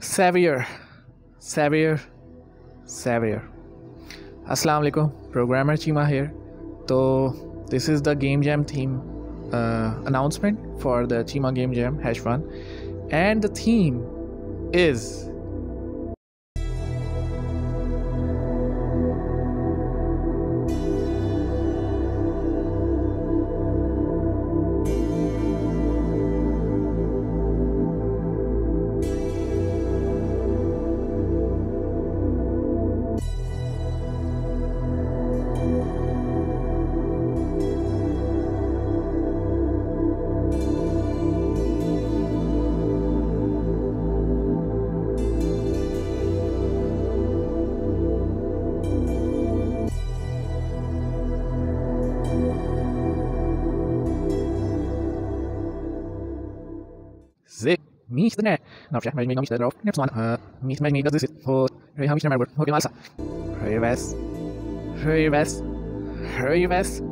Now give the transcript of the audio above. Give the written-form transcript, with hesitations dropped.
Savior, Savior, Savior. Assalamu alaikum, programmer Cheema here. So this is the Game Jam theme announcement for the Cheema Game Jam #1, and the theme is mich drin. Na, vielleicht mal mich drauf. Nimm's mal. Mich mal das ist. Hör ich mal. Okay, mal. Hör was? Hör was?